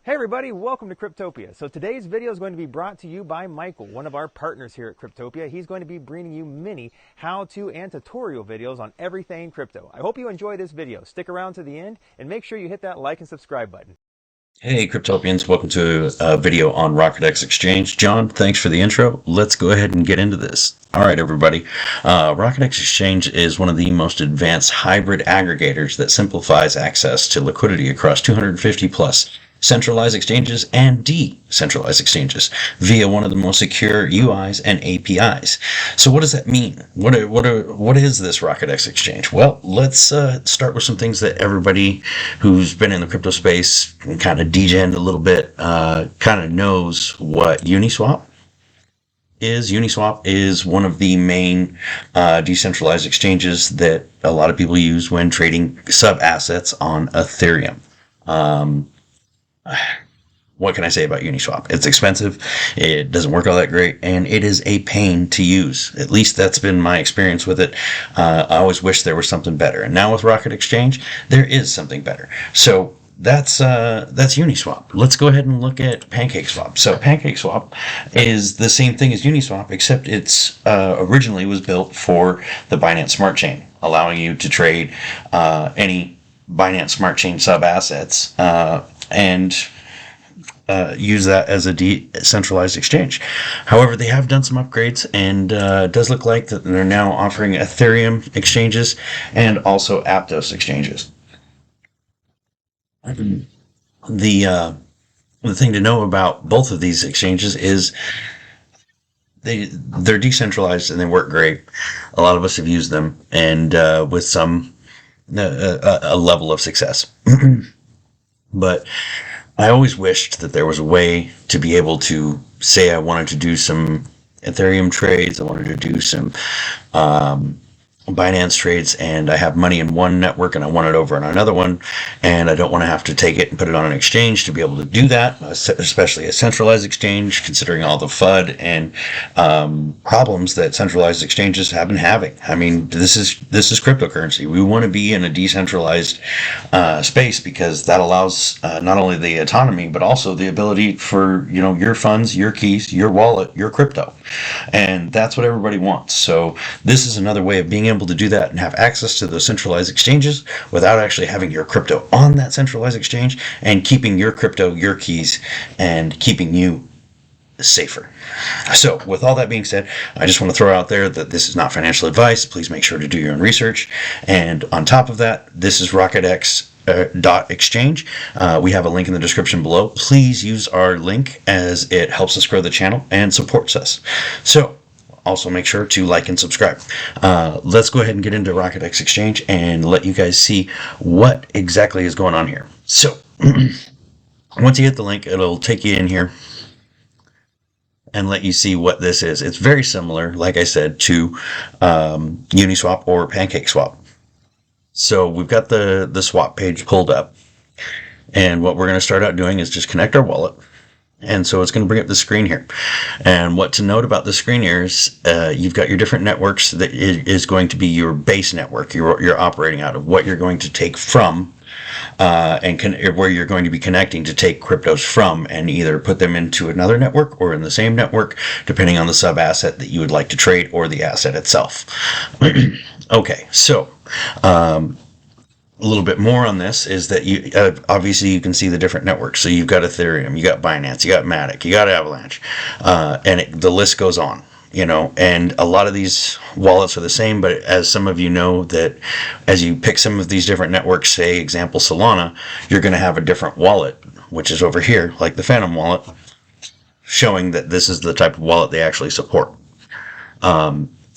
Hey everybody, welcome to Cryptopia. So today's video is going to be brought to you by Michael, one of our partners here at Cryptopia. He's going to be bringing you many how-to and tutorial videos on everything crypto. I hope you enjoy this video. Stick around to the end and make sure you hit that like and subscribe button. Hey Cryptopians, welcome to a video on RocketX Exchange. John, thanks for the intro. Let's go ahead and get into this. All right, everybody. RocketX Exchange is one of the most advanced hybrid aggregators that simplifies access to liquidity across 250 plus centralized exchanges and decentralized exchanges via one of the most secure UIs and APIs. So what does that mean? What is this RocketX Exchange? Well, let's start with some things that everybody who's been in the crypto space and kind of degened a little bit kind of knows what Uniswap is. Uniswap is one of the main decentralized exchanges that a lot of people use when trading sub-assets on Ethereum. What can I say about Uniswap? It's expensive, it doesn't work all that great, and it is a pain to use. At least that's been my experience with it. I always wish there was something better. And now with Rocket Exchange, there is something better. So that's Uniswap. Let's go ahead and look at PancakeSwap. So PancakeSwap is the same thing as Uniswap, except it's originally was built for the Binance Smart Chain, allowing you to trade any Binance Smart Chain sub-assets and use that as a decentralized exchange. However, they have done some upgrades, and it does look like that they're now offering Ethereum exchanges and also Aptos exchanges. The thing to know about both of these exchanges is they're decentralized and they work great. A lot of us have used them, and with some a level of success. But I always wished that there was a way to be able to say I wanted to do some Ethereum trades, I wanted to do some Binance trades, and I have money in one network and I want it over on another one, and I don't want to have to take it and put it on an exchange to be able to do that, especially a centralized exchange, considering all the FUD and problems that centralized exchanges have been having. I mean, this is cryptocurrency. We want to be in a decentralized space because that allows not only the autonomy but also the ability for your funds, your keys, your wallet, your crypto, and that's what everybody wants. So this is another way of being able to do that and have access to those centralized exchanges without actually having your crypto on that centralized exchange, and keeping your crypto, your keys, and keeping you safer. So with all that being said, I just want to throw out there that this is not financial advice. Please make sure to do your own research. And on top of that, this is RocketX .exchange. We have a link in the description below. Please use our link as it helps us grow the channel and supports us. So also make sure to like and subscribe. Let's go ahead and get into RocketX Exchange and let you guys see what exactly is going on here. So once you hit the link, it'll take you in here and let you see what this is. It's very similar, like I said, to Uniswap or PancakeSwap. So we've got the swap page pulled up, and what we're going to start out doing is just connect our wallet. And so it's going to bring up the screen here. And what to note about the screen here is you've got your different networks. That is going to be your base network you're operating out of, what you're going to take from, and where you're going to be connecting to take cryptos from, and either put them into another network or in the same network, depending on the sub asset that you would like to trade or the asset itself. Okay, so a little bit more on this is that you obviously you can see the different networks. So you've got Ethereum, you got Binance, you got Matic, you got Avalanche, and the list goes on. And a lot of these wallets are the same, but as some of you know, that as you pick some of these different networks, say example Solana, you're going to have a different wallet, which is over here, like the Phantom wallet, showing that this is the type of wallet they actually support.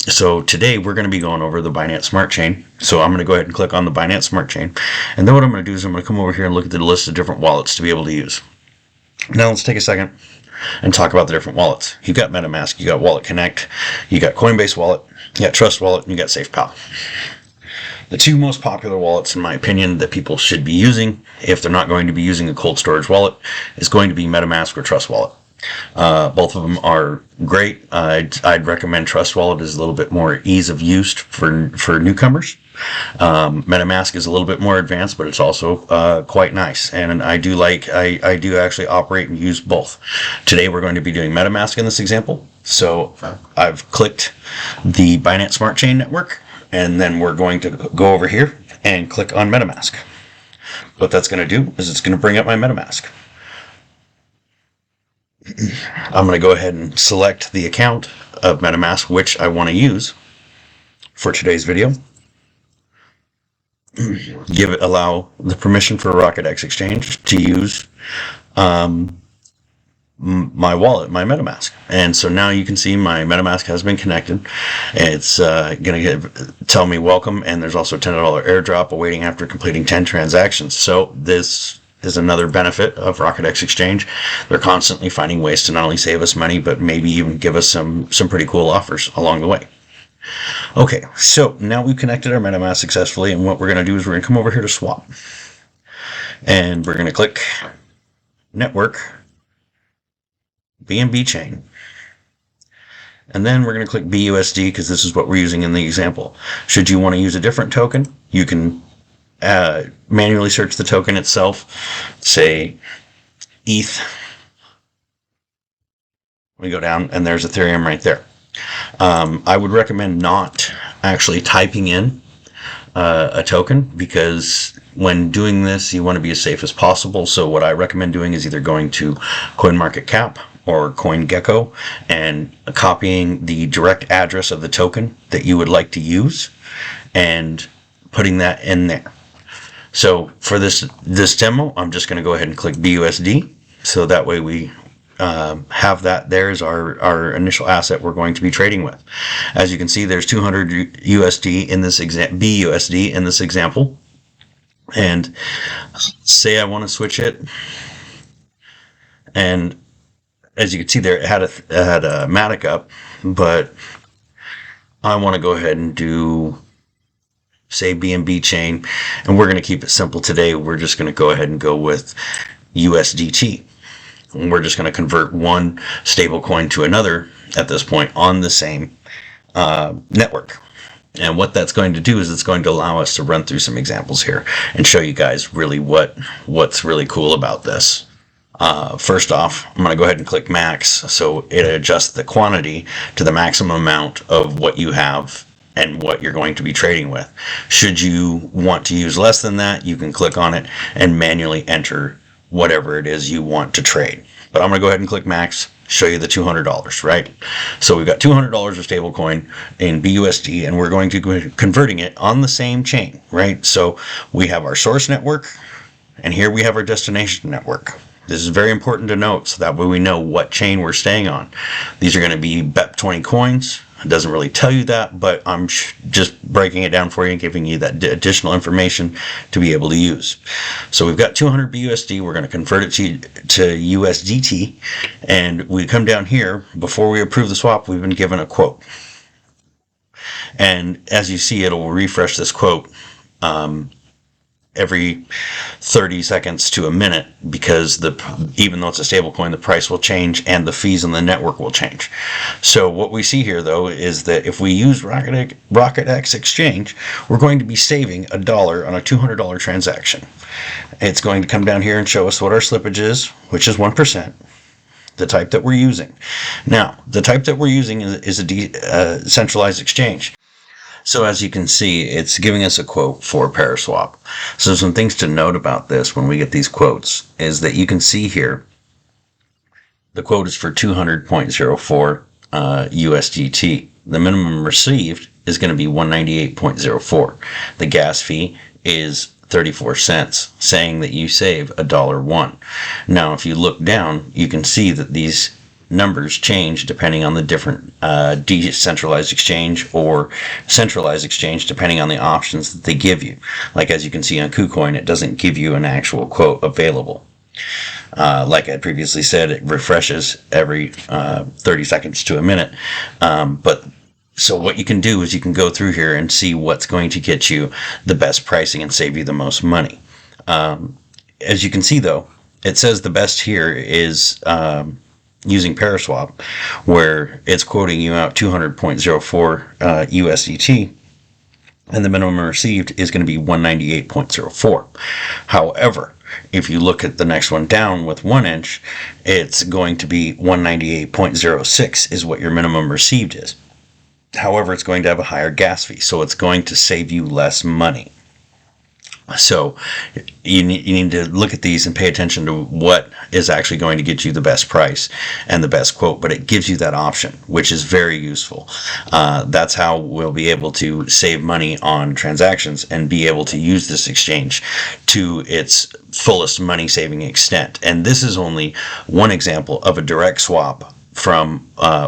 So today we're going to be going over the Binance Smart Chain. So I'm going to go ahead and click on the Binance Smart Chain. And then what I'm going to do is I'm going to come over here and look at the list of different wallets to be able to use. Now let's take a second and talk about the different wallets. You've got MetaMask, you got Wallet Connect, you got Coinbase Wallet, you got Trust Wallet, and you got SafePal. The two most popular wallets, in my opinion, that people should be using if they're not going to be using a cold storage wallet is going to be MetaMask or Trust Wallet. Both of them are great. I'd recommend Trust Wallet is a little bit more ease of use for newcomers. MetaMask is a little bit more advanced, but it's also quite nice. And I do actually operate and use both. Today we're going to be doing MetaMask in this example. So I've clicked the Binance Smart Chain Network, and then we're going to go over here and click on MetaMask. What that's going to do is it's going to bring up my MetaMask. I'm going to go ahead and select the account of MetaMask which I want to use for today's video. Allow the permission for RocketX Exchange to use my wallet, my MetaMask. And so now you can see my MetaMask has been connected. It's going to tell me welcome, and there's also a $10 airdrop awaiting after completing 10 transactions. So this is another benefit of RocketX Exchange. They're constantly finding ways to not only save us money, but maybe even give us some pretty cool offers along the way. Okay, so now we've connected our MetaMask successfully, and what we're going to do is we're going to come over here to swap. And we're going to click Network, BNB Chain. And then we're going to click BUSD because this is what we're using in the example. Should you want to use a different token, you can manually search the token itself, say ETH. We go down and there's Ethereum right there. I would recommend not actually typing in a token, because when doing this you want to be as safe as possible. So what I recommend doing is either going to CoinMarketCap or CoinGecko and copying the direct address of the token that you would like to use and putting that in there. So for this demo, I'm just going to go ahead and click BUSD. So that way we have that. There's our initial asset we're going to be trading with. As you can see, there's 200 USD in this BUSD in this example. And say I want to switch it, and as you can see there, it had a Matic up, but I want to go ahead and do, say, BNB chain, and we're going to keep it simple today. We're just going to go ahead and go with USDT. And we're just going to convert one stable coin to another at this point on the same network. And what that's going to do is it's going to allow us to run through some examples here and show you guys really what's really cool about this. First off, I'm going to go ahead and click max, so it adjusts the quantity to the maximum amount of what you have and what you're going to be trading with. Should you want to use less than that, you can click on it and manually enter whatever it is you want to trade. But I'm going to go ahead and click max, show you the $200, right? So we've got $200 of stablecoin in BUSD, and we're going to be converting it on the same chain, right? So we have our source network, and here we have our destination network. This is very important to note, so that way we know what chain we're staying on. These are going to be BEP20 coins. It doesn't really tell you that, but I'm just breaking it down for you and giving you that additional information to be able to use. So we've got 200 BUSD. We're going to convert it to USDT, and we come down here. Before we approve the swap, we've been given a quote. And as you see, it'll refresh this quote every 30 seconds to a minute, because even though it's a stable coin, the price will change and the fees on the network will change. So what we see here, though, is that if we use RocketX Exchange, we're going to be saving $1 on a $200 transaction. It's going to come down here and show us what our slippage is, which is 1%. The type that we're using. Now, the type that we're using is a decentralized exchange. So as you can see, it's giving us a quote for Paraswap. So some things to note about this when we get these quotes is that you can see here, the quote is for 200.04 USDT. The minimum received is going to be 198.04. The gas fee is 34 cents, saying that you save $1.01. Now, if you look down, you can see that these numbers change depending on the different decentralized exchange or centralized exchange, depending on the options that they give you. Like as you can see on KuCoin, it doesn't give you an actual quote available. Like I previously said, it refreshes every 30 seconds to a minute. So what you can do is you can go through here and see what's going to get you the best pricing and save you the most money. As you can see, though, it says the best here is using Paraswap, where it's quoting you out 200.04 USDT, and the minimum received is going to be 198.04. However, if you look at the next one down with 1 inch, it's going to be 198.06 is what your minimum received is. However, it's going to have a higher gas fee, so it's going to save you less money. So you need to look at these and pay attention to what is actually going to get you the best price and the best quote, but it gives you that option, which is very useful. That's how we'll be able to save money on transactions and be able to use this exchange to its fullest money saving extent. And this is only one example of a direct swap from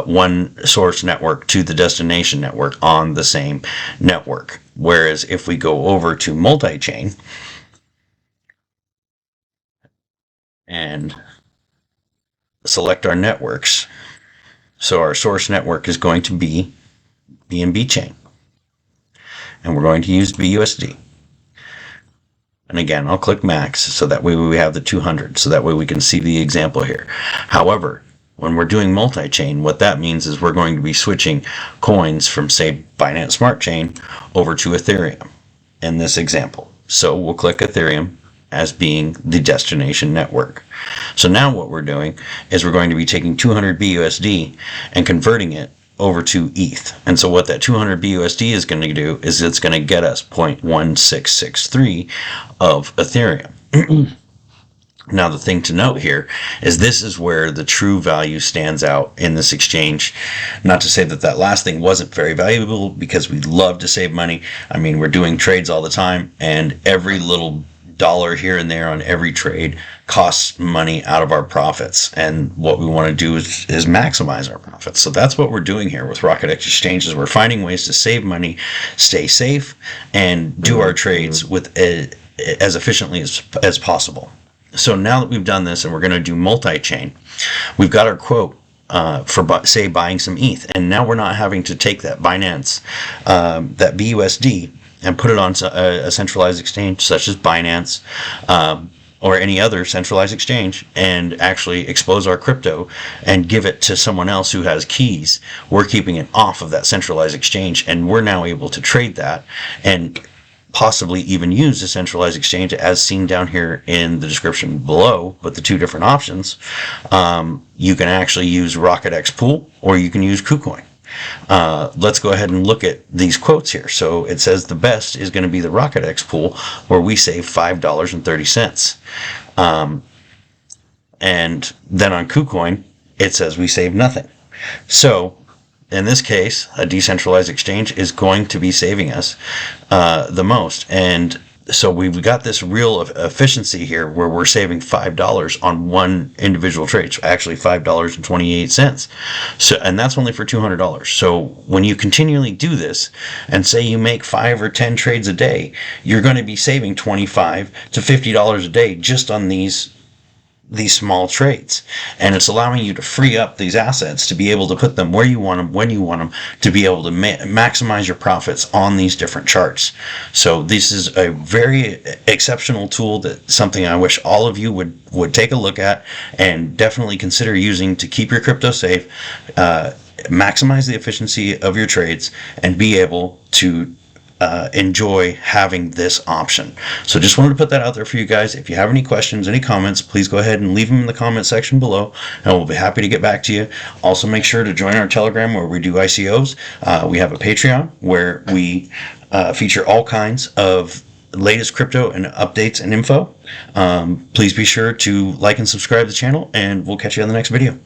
one source network to the destination network on the same network. Whereas if we go over to multi-chain and select our networks, so our source network is going to be BNB chain, and we're going to use BUSD. And again, I'll click max so that way we have the 200, so that way we can see the example here. However, when we're doing multi-chain, what that means is we're going to be switching coins from, say, Binance Smart Chain over to Ethereum in this example. So we'll click Ethereum as being the destination network. So now what we're doing is we're going to be taking 200 BUSD and converting it over to ETH. And so what that 200 BUSD is going to do is it's going to get us 0.1663 of Ethereum. Now, the thing to note here is this is where the true value stands out in this exchange. Not to say that that last thing wasn't very valuable, because we love to save money. I mean, we're doing trades all the time, and every little dollar here and there on every trade costs money out of our profits. And what we want to do is maximize our profits. So that's what we're doing here with RocketX Exchange, is we're finding ways to save money, stay safe, and do our trades with as efficiently as possible. So now that we've done this and we're going to do multi-chain, we've got our quote for, say, buying some ETH. And now we're not having to take that Binance, that BUSD, and put it on a centralized exchange such as Binance or any other centralized exchange and actually expose our crypto and give it to someone else who has keys. We're keeping it off of that centralized exchange, and we're now able to trade that and possibly even use the centralized exchange as seen down here in the description below, but the two different options. You can actually use RocketX Pool, or you can use KuCoin. Let's go ahead and look at these quotes here. So it says the best is going to be the RocketX Pool, where we save $5.30. And then on KuCoin, it says we save nothing. So in this case, a decentralized exchange is going to be saving us the most. And so we've got this real efficiency here where we're saving $5 on one individual trade. So actually $5.28. So, and that's only for $200. So when you continually do this and say you make 5 or 10 trades a day, you're going to be saving $25 to $50 a day just on these small trades. And it's allowing you to free up these assets to be able to put them where you want them, when you want them, to be able to maximize your profits on these different charts. So this is a very exceptional tool, that something I wish all of you would take a look at and definitely consider using to keep your crypto safe, maximize the efficiency of your trades, and be able to enjoy having this option. So just wanted to put that out there for you guys. If you have any questions, any comments, please go ahead and leave them in the comment section below, and we'll be happy to get back to you. Also, make sure to join our Telegram, where we do ICOs. We have a Patreon where we feature all kinds of latest crypto and updates and info. Please be sure to like and subscribe to the channel, and we'll catch you on the next video.